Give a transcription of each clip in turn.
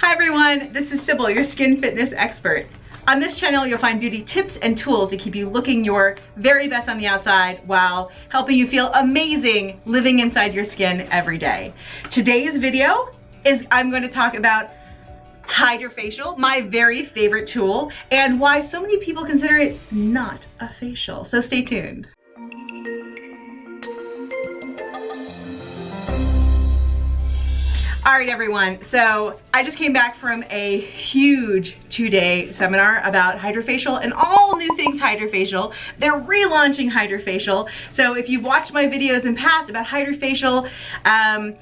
Hi everyone, this is Cybil, your skin fitness expert. On this channel, you'll find beauty tips and tools to keep you looking your very best on the outside while helping you feel amazing living inside your skin every day. Today's video is I'm going to talk about Hydrafacial, my very favorite tool, and why so many people consider it not a facial. So stay tuned. All right, everyone, so I just came back from a huge 2-day seminar about Hydrafacial and all new things Hydrafacial. They're relaunching Hydrafacial. So if you've watched my videos in past about Hydrafacial, I'm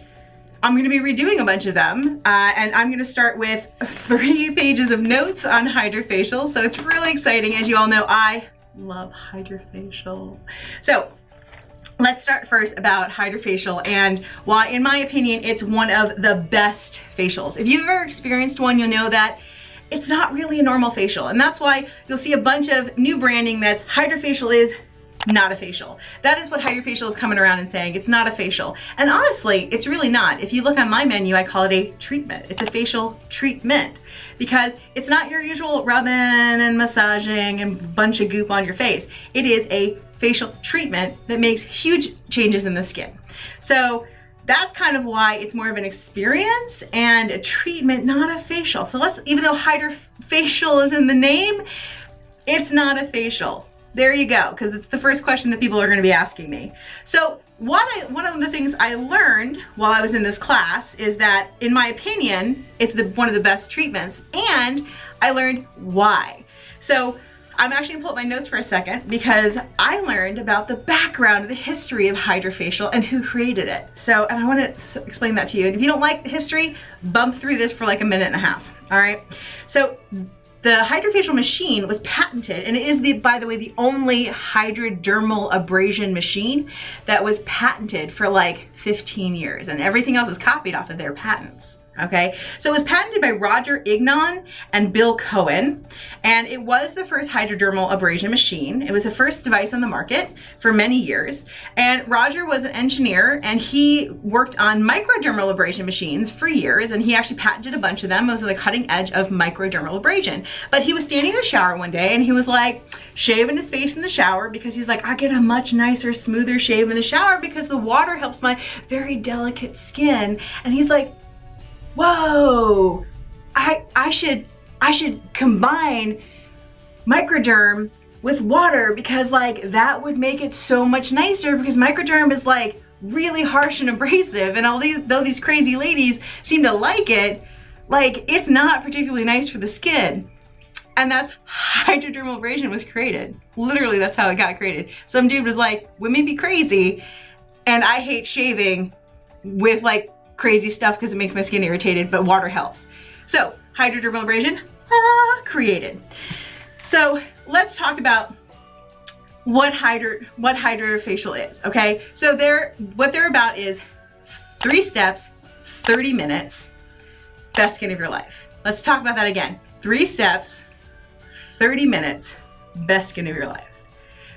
gonna be redoing a bunch of them. And I'm gonna start with 3 pages of notes on Hydrafacial. So it's really exciting. As you all know, I love Hydrafacial. So let's start first about Hydrafacial and why, in my opinion, it's one of the best facials. If you've ever experienced one, you'll know that it's not really a normal facial. And that's why you'll see a bunch of new branding that's Hydrafacial is not a facial. That is what Hydrafacial is coming around and saying. It's not a facial. And honestly, it's really not. If you look on my menu, I call it a treatment. It's a facial treatment because it's not your usual rubbing and massaging and a bunch of goop on your face. It is a facial treatment that makes huge changes in the skin. So that's kind of why it's more of an experience and a treatment, not a facial. So even though Hydrafacial is in the name, it's not a facial. There you go, because it's the first question that people are going to be asking me. So one of the things I learned while I was in this class is that, in my opinion, it's one of the best treatments, and I learned why. So I'm actually gonna pull up my notes for a second because I learned about the background, the history of Hydrafacial and who created it. So, and I wanna explain that to you. And if you don't like the history, bump through this for like a minute and a half, all right? So the Hydrafacial machine was patented, and it is, by the way, the only hydrodermal abrasion machine that was patented for like 15 years, and everything else is copied off of their patents. Okay, so it was patented by Roger Ignan and Bill Cohen, and it was the first hydrodermal abrasion machine. It was the first device on the market for many years, and Roger was an engineer, and he worked on microdermal abrasion machines for years, and he actually patented a bunch of them. It was the cutting edge of microdermal abrasion. But he was standing in the shower one day, and he was like shaving his face in the shower because he's like, I get a much nicer, smoother shave in the shower because the water helps my very delicate skin. And he's like, whoa, I should combine microderm with water because like that would make it so much nicer, because microderm is like really harsh and abrasive, and though these crazy ladies seem to like it, like it's not particularly nice for the skin. And that's hydrodermal abrasion was created. Literally, that's how it got created. Some dude was like, women be crazy, and I hate shaving with like crazy stuff because it makes my skin irritated, but water helps. So hydrodermal abrasion, created. So let's talk about what Hydrafacial is, okay? So what they're about is 3 steps, 30 minutes, best skin of your life. Let's talk about that again. 3 steps, 30 minutes, best skin of your life.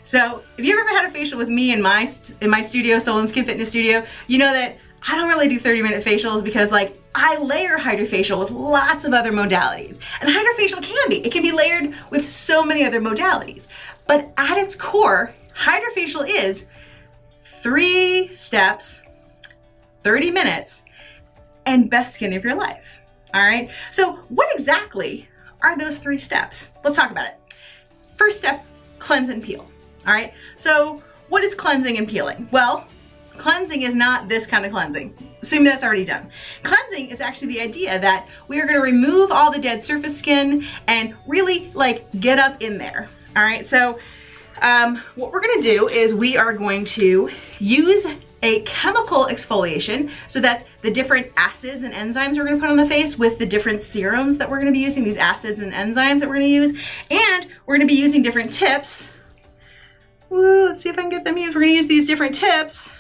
So if you've ever had a facial with me in my studio, Solyn Skin Fitness Studio, you know that I don't really do 30-minute facials because like I layer Hydrafacial with lots of other modalities. And Hydrafacial it can be layered with so many other modalities. But at its core, Hydrafacial is 3 steps, 30 minutes, and best skin of your life. All right, so what exactly are those 3 steps? Let's talk about it. First step, cleanse and peel. All right, so what is cleansing and peeling? Well, cleansing is not this kind of cleansing. Assume that's already done. Cleansing is actually the idea that we are going to remove all the dead surface skin and really like get up in there. All right, so what we're going to do is we are going to use a chemical exfoliation. So that's the different acids and enzymes we're going to put on the face with the different serums that we're going to be using, these acids and enzymes that we're going to use. And we're going to be using different tips. Ooh, let's see if I can get them used. We're going to use these different tips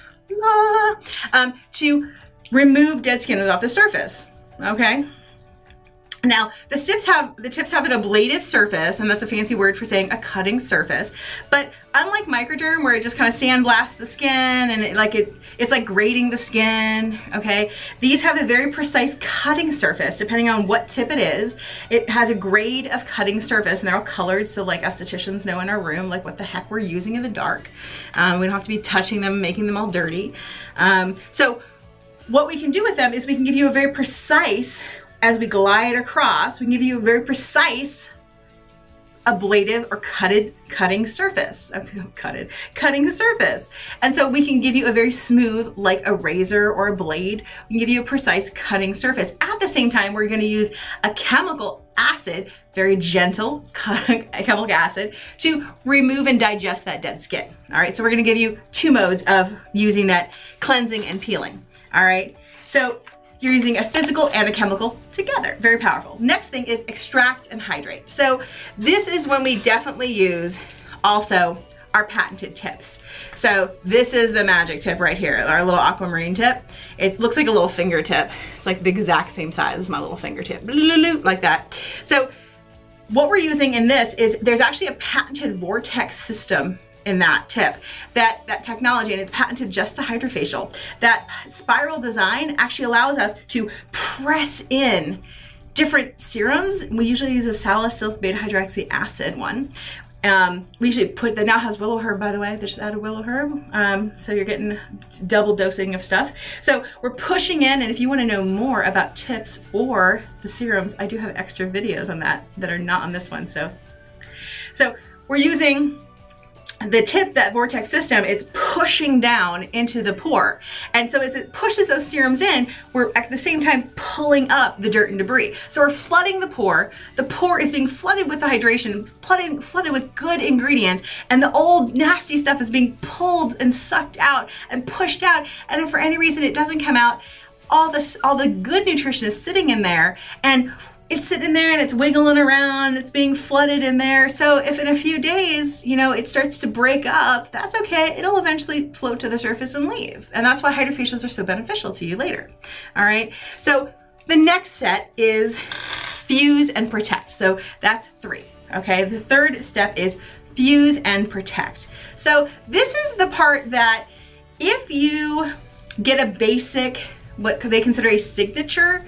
to remove dead skin off the surface, okay? Now, the tips have an ablative surface, and that's a fancy word for saying a cutting surface. But unlike microderm, where it just kind of sandblasts the skin and it's like grating the skin, okay? These have a very precise cutting surface, depending on what tip it is. It has a grade of cutting surface, and they're all colored, so like estheticians know in our room, like what the heck we're using in the dark. We don't have to be touching them, making them all dirty. So what we can do with them is we can give you a very precise, as we glide across, we can give you a very precise ablative or cutting surface. Cutting surface. And so we can give you a very smooth, like a razor or a blade. We can give you a precise cutting surface. At the same time, we're going to use a chemical acid, very gentle chemical acid, to remove and digest that dead skin. All right, so we're going to give you two modes of using that cleansing and peeling. All right, so you're using a physical and a chemical together. Very powerful. Next thing is extract and hydrate. So this is when we definitely use also our patented tips. So this is the magic tip right here, our little aquamarine tip. It looks like a little fingertip. It's like the exact same size as my little fingertip, like that. So what we're using in this is there's actually a patented vortex system in that tip, that technology, and it's patented just to Hydrafacial. That spiral design actually allows us to press in different serums. We usually use a salicylic beta hydroxy acid one. We usually put, that now has willow herb, by the way. They just added willow herb. So you're getting double dosing of stuff. So we're pushing in, and if you want to know more about tips or the serums, I do have extra videos on that are not on this one. So we're using the tip, that vortex system, is pushing down into the pore. And so as it pushes those serums in, we're at the same time pulling up the dirt and debris. So we're flooding the pore. The pore is being flooded with the hydration, flooded with good ingredients, and the old nasty stuff is being pulled and sucked out and pushed out. And if for any reason it doesn't come out, all the good nutrition is sitting in there, and it's sitting there and it's wiggling around, it's being flooded in there. So if in a few days, you know, it starts to break up, that's okay. It'll eventually float to the surface and leave. And that's why hydrofacials are so beneficial to you later. All right. So the next set is fuse and protect. So that's 3. Okay. The third step is fuse and protect. So this is the part that if you get a basic, what they consider a signature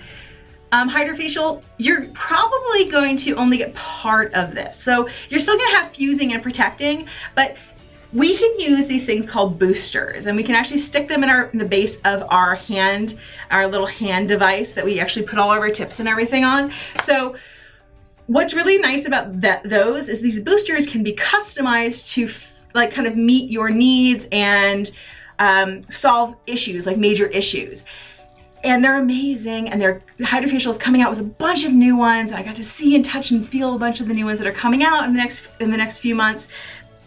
Hydrafacial, you're probably going to only get part of this. So you're still gonna have fusing and protecting, but we can use these things called boosters, and we can actually stick them in the base of our hand, our little hand device that we actually put all of our tips and everything on. So what's really nice about those is these boosters can be customized to like kind of meet your needs and solve issues, like major issues. And they're amazing, and Hydrafacial is coming out with a bunch of new ones. I got to see and touch and feel a bunch of the new ones that are coming out in the next few months.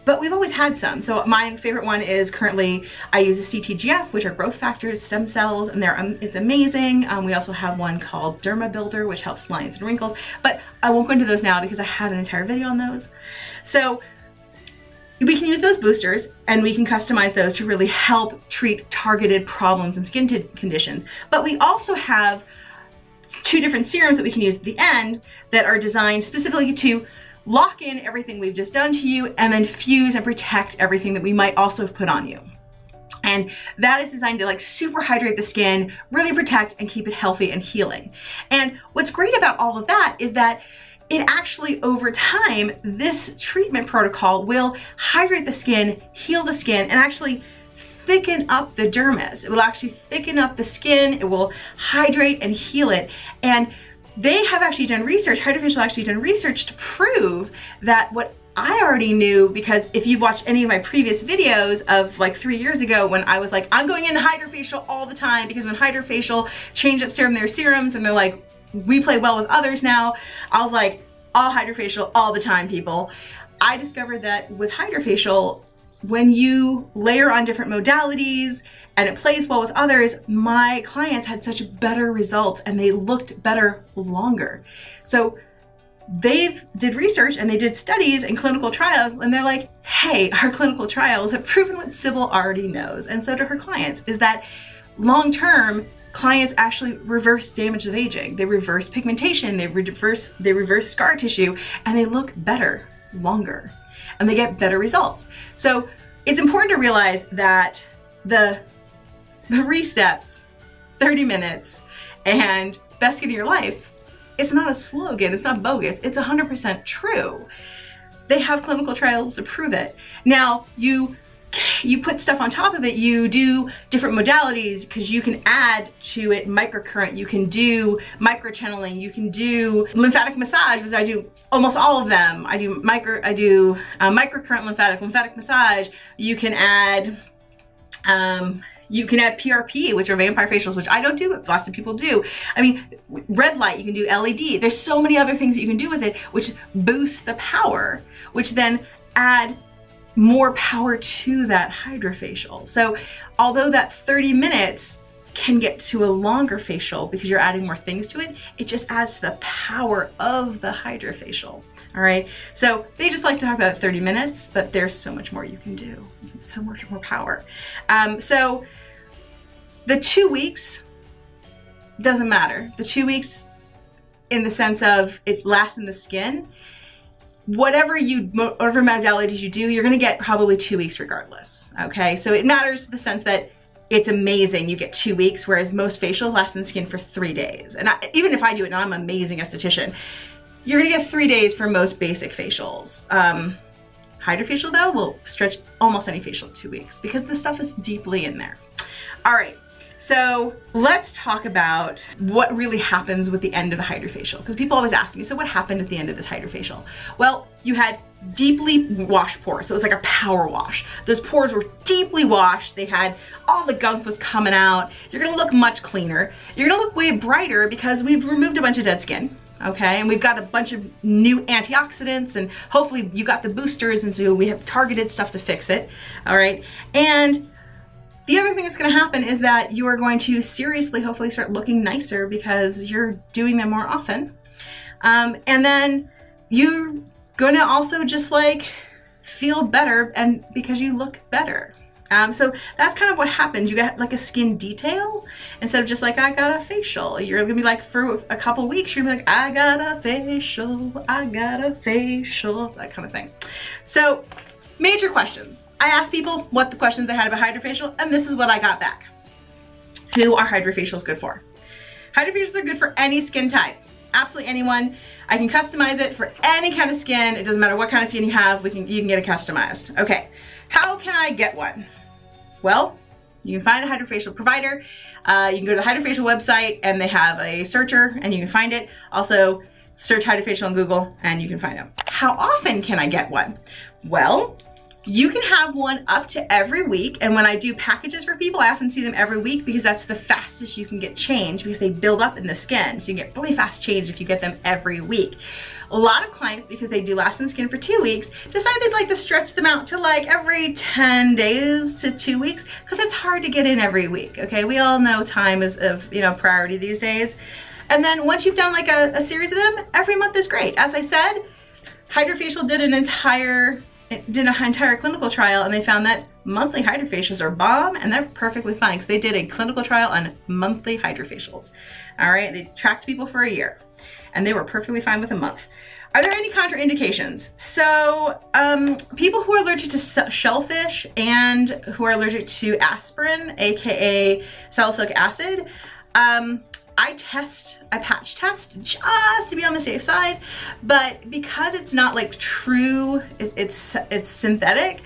But we've always had some. So my favorite one is currently, I use a CTGF, which are growth factors, stem cells, and it's amazing. We also have one called Derma Builder, which helps lines and wrinkles. But I won't go into those now because I have an entire video on those. So we can use those boosters, and we can customize those to really help treat targeted problems and skin conditions. But we also have 2 different serums that we can use at the end that are designed specifically to lock in everything we've just done to you, and then fuse and protect everything that we might also have put on you. And that is designed to like super hydrate the skin, really protect and keep it healthy and healing. And what's great about all of that is that it actually, over time, this treatment protocol will hydrate the skin, heal the skin, and actually thicken up the dermis. It will actually thicken up the skin, it will hydrate and heal it. And they have actually done research, Hydrafacial actually done research to prove that what I already knew, because if you've watched any of my previous videos of like 3 years ago when I was like, I'm going into Hydrafacial all the time, because when Hydrafacial changed up their serums and they're like, we play well with others now, I was like, all Hydrafacial all the time, people. I discovered that with Hydrafacial, when you layer on different modalities and it plays well with others, my clients had such better results and they looked better longer. So they did research and they did studies and clinical trials, and they're like, hey, our clinical trials have proven what Cybil already knows, and so do her clients, is that long term, clients actually reverse damage of aging. They reverse pigmentation, they reverse scar tissue, and they look better longer, and they get better results. So it's important to realize that the 3 steps, 30 minutes, and best skin of your life, it's not a slogan, it's not bogus, it's 100% true. They have clinical trials to prove it. Now, you put stuff on top of it, you do different modalities, because you can add to it microcurrent, you can do microchanneling, you can do lymphatic massage, which I do almost all of them. I do microcurrent lymphatic massage. You can add PRP, which are vampire facials, which I don't do, but lots of people do. I mean, red light, you can do LED. There's so many other things that you can do with it, which boost the power, which then add more power to that Hydrafacial. So although that 30 minutes can get to a longer facial because you're adding more things to it, it just adds to the power of the Hydrafacial. All right, so they just like to talk about 30 minutes, but there's so much more you can do, so much more power. So the 2 weeks doesn't matter. The 2 weeks in the sense of it lasts in the skin. Whatever modalities you do, you're gonna get probably 2 weeks regardless, okay? So it matters in the sense that it's amazing you get 2 weeks, whereas most facials last in the skin for 3 days. And even if I do it, and I'm an amazing esthetician, you're gonna get 3 days for most basic facials. Hydrafacial though will stretch almost any facial 2 weeks because the stuff is deeply in there. All right, so let's talk about what really happens with the end of the Hydrafacial, because people always ask me, so what happened at the end of this Hydrafacial? Well, you had deeply washed pores, so it was like a power wash. Those pores were deeply washed, they had, all the gunk was coming out. You're gonna look much cleaner. You're gonna look way brighter because we've removed a bunch of dead skin. Okay, and we've got a bunch of new antioxidants, and hopefully you got the boosters, and so we have targeted stuff to fix it. All right, and the other thing that's going to happen is that you are going to seriously, hopefully, start looking nicer because you're doing them more often. And then you're going to also just like feel better, and because you look better. So that's kind of what happens. You get like a skin detail instead of just like, I got a facial. You're gonna be like, for a couple weeks, you're gonna be like, I got a facial, that kind of thing. So major questions. I asked people what the questions they had about Hydrafacial, and this is what I got back. Who are Hydrafacials good for? Hydrafacials are good for any skin type. Absolutely anyone. I can customize it for any kind of skin. It doesn't matter what kind of skin you have, you can get it customized. Okay, how can I get one? Well, you can find a Hydrafacial provider. You can go to the Hydrafacial website and they have a searcher and you can find it. Also, search Hydrafacial on Google and you can find them. How often can I get one? Well, you can have one up to every week, and when I do packages for people, I often see them every week because that's the fastest you can get change because they build up in the skin. So you can get really fast change if you get them every week. A lot of clients, because they do last in the skin for 2 weeks, decide they'd like to stretch them out to like every 10 days to 2 weeks because it's hard to get in every week, okay? We all know time is of, priority these days. And then once you've done like a series of them, every month is great. As I said, Hydrafacial did an entire clinical trial, and they found that monthly Hydrafacials are bomb, and they're perfectly fine because they did a clinical trial on monthly Hydrafacials. All right, they tracked people for a year, and they were perfectly fine with a month. Are there any contraindications? So people who are allergic to shellfish and who are allergic to aspirin, aka salicylic acid, I patch test just to be on the safe side, but because it's not like true, it's synthetic,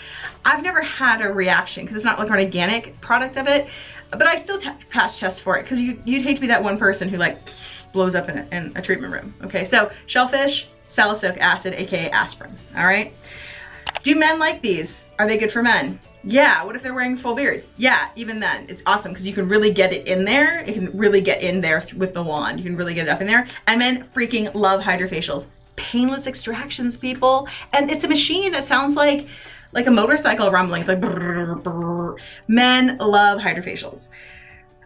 I've never had a reaction because it's not like an organic product of it, but I still patch test for it because you'd hate to be that one person who like blows up in a treatment room. Okay, so shellfish, salicylic acid, aka aspirin, all right? Do men like these? Are they good for men? Yeah, what if they're wearing full beards? Yeah, even then, it's awesome because you can really get it in there. It can really get in there with the wand. You can really get it up in there. And men freaking love Hydrafacials. Painless extractions, people. And it's a machine that sounds like a motorcycle rumbling. It's like brrr, brrr. Men love Hydrafacials.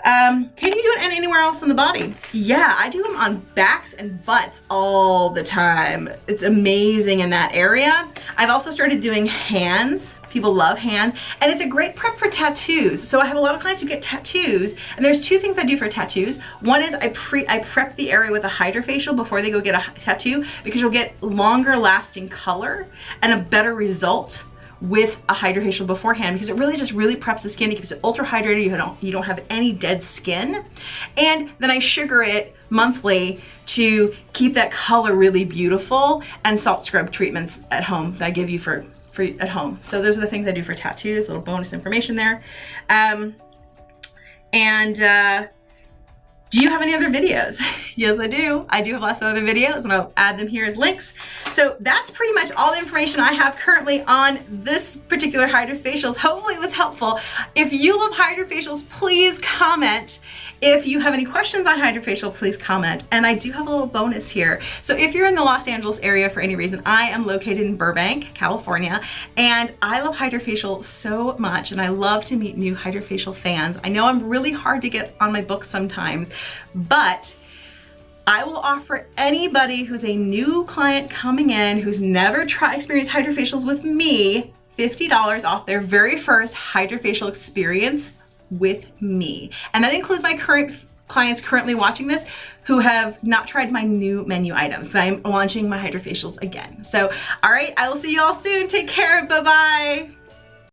Can you do it anywhere else in the body? Yeah, I do them on backs and butts all the time. It's amazing in that area. I've also started doing hands. People love hands, and it's a great prep for tattoos. So I have a lot of clients who get tattoos, and there's two things I do for tattoos. One is I prep the area with a Hydrafacial before they go get a tattoo, because you'll get longer lasting color and a better result with a Hydrafacial beforehand, because it really just preps the skin. It keeps it ultra hydrated. You don't have any dead skin. And then I sugar it monthly to keep that color really beautiful, and salt scrub treatments at home that I give you for at home. So those are the things I do for tattoos, little bonus information there. Do you have any other videos? Yes, I do. I do have lots of other videos, and I'll add them here as links. So that's pretty much all the information I have currently on this particular Hydrafacials. Hopefully it was helpful. If you love Hydrafacials, please comment. If you have any questions on Hydrafacial, please comment. And I do have a little bonus here. So if you're in the Los Angeles area for any reason, I am located in Burbank, California, and I love Hydrafacial so much, and I love to meet new Hydrafacial fans. I know I'm really hard to get on my books sometimes, but I will offer anybody who's a new client coming in, who's never experienced Hydrafacials with me, $50 off their very first Hydrafacial experience with me. And that includes my current clients currently watching this who have not tried my new menu items. I'm launching my Hydrafacials again. So, all right, I will see you all soon. Take care. Bye-bye.